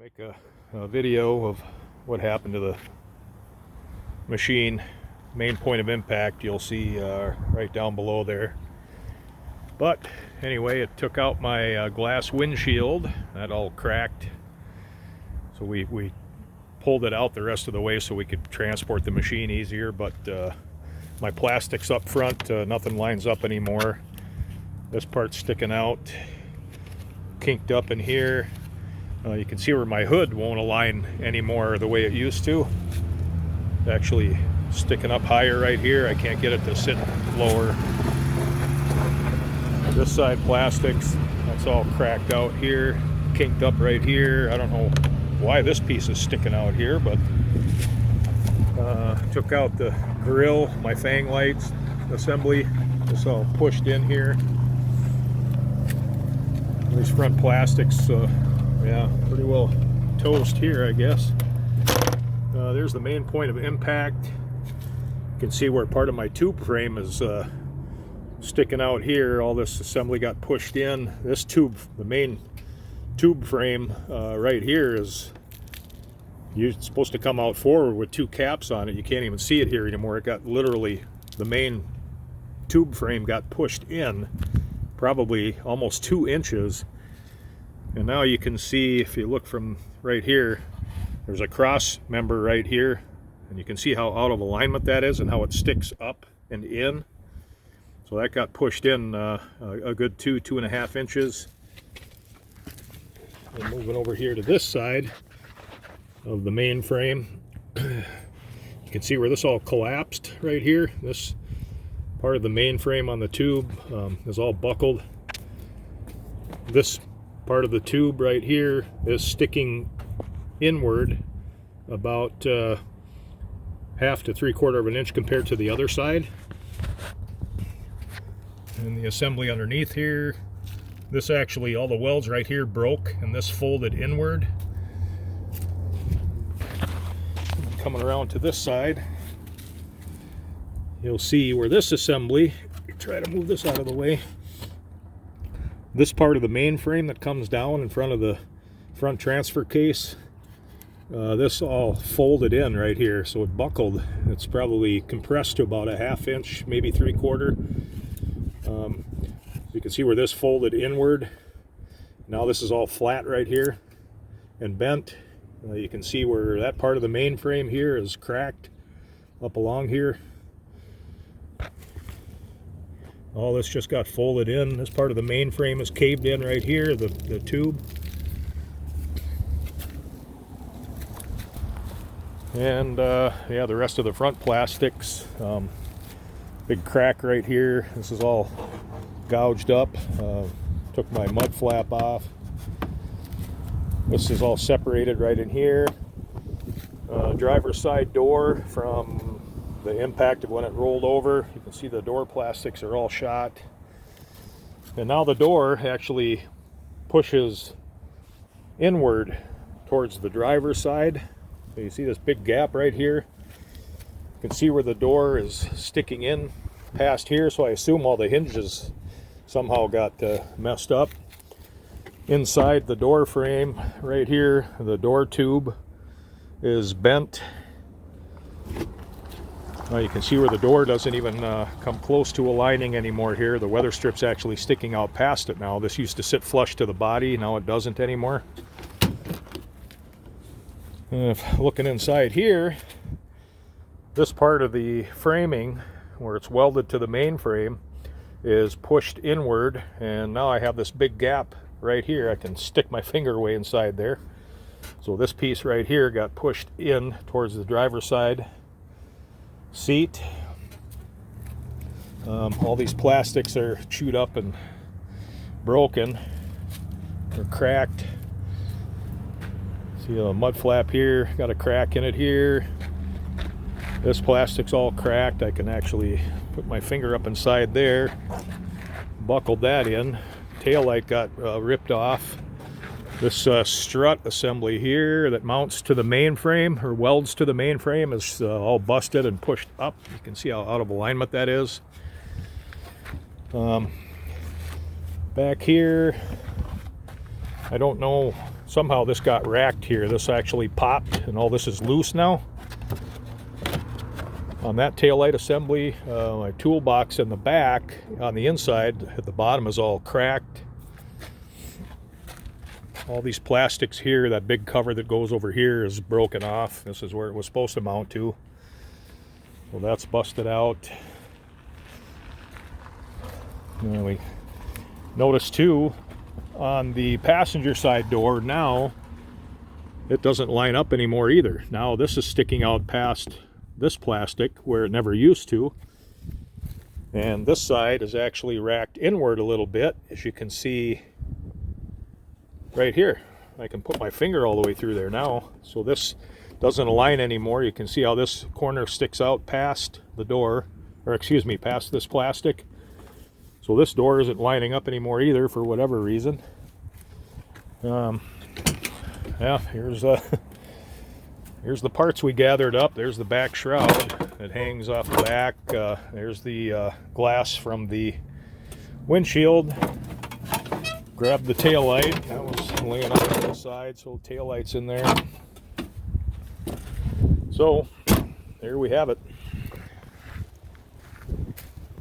Make a video of what happened to the machine. Main point of impact you'll see right down below there. But anyway, it took out my glass windshield. That all cracked. So we pulled it out the rest of the way so we could transport the machine easier. But my plastic's up front, nothing lines up anymore. This part's sticking out, kinked up in here. You can see where my hood won't align anymore the way it used to. It's actually sticking up higher right here. I can't get it to sit lower. This side plastics, that's all cracked out here, kinked up right here. I don't know why this piece is sticking out here, but took out the grill, my fang lights assembly. It's all pushed in here. These front plastics, yeah, pretty well toast here, I guess. There's the main point of impact. You can see where part of my tube frame is sticking out here. All this assembly got pushed in. This tube, the main tube frame right here, is supposed to come out forward with two caps on it. You can't even see it here anymore. It got literally, the main tube frame got pushed in probably almost 2 inches. And now you can see, if you look from right here, there's a cross member right here, and you can see how out of alignment that is and how it sticks up and in. So that got pushed in a good 2.5 inches. And moving over here to this side of the main frame, you can see where this all collapsed right here. This part of the main frame on the tube is all buckled. This part of the tube right here is sticking inward about 1/2 to 3/4 of an inch compared to the other side. And the assembly underneath here, this actually, all the welds right here broke and this folded inward. Coming around to this side, you'll see where this assembly, try to move this out of the way, this part of the main frame that comes down in front of the front transfer case, this all folded in right here, so it buckled. It's probably compressed to about 1/2 inch, maybe 3/4. You can see where this folded inward. Now this is all flat right here and bent. You can see where that part of the main frame here is cracked up along here. All this just got folded in. This part of the main frame is caved in right here, the tube. And yeah, the rest of the front plastics, big crack right here. This is all gouged up. Took my mud flap off. This is all separated right in here. Driver's side door from the impact of when it rolled over. You can see the door plastics are all shot. And now the door actually pushes inward towards the driver's side. So you see this big gap right here. You can see where the door is sticking in past here, so I assume all the hinges somehow got messed up. Inside the door frame right here, the door tube is bent. Now you can see where the door doesn't even come close to aligning anymore here. The weather strip's actually sticking out past it now. This used to sit flush to the body, now it doesn't anymore. Looking inside here, this part of the framing where it's welded to the main frame is pushed inward, and now I have this big gap right here. I can stick my finger way inside there. So this piece right here got pushed in towards the driver's side seat. All these plastics are chewed up and broken. They're cracked. See a mud flap here, got a crack in it here. This plastic's all cracked. I can actually put my finger up inside there, buckled that in. Tail light got ripped off. This strut assembly here that mounts to the main frame, or welds to the main frame, is all busted and pushed up. You can see how out of alignment that is. Back here, I don't know somehow this got racked here. This actually popped and all this is loose now. On that taillight assembly, my toolbox in the back on the inside at the bottom is all cracked. All these plastics here, that big cover that goes over here is broken off. This is where it was supposed to mount to. So that's busted out. And we notice too, on the passenger side door now, it doesn't line up anymore either. Now this is sticking out past this plastic where it never used to. And this side is actually racked inward a little bit, as you can see right here. I can put my finger all the way through there now. So this doesn't align anymore. You can see how this corner sticks out past the door, or excuse me, past this plastic. So this door isn't lining up anymore either for whatever reason. Yeah, here's the parts we gathered up. There's the back shroud that hangs off the back. There's the glass from the windshield. Grabbed the tail light. That was laying on the side, so the tail light's in there. So there we have it.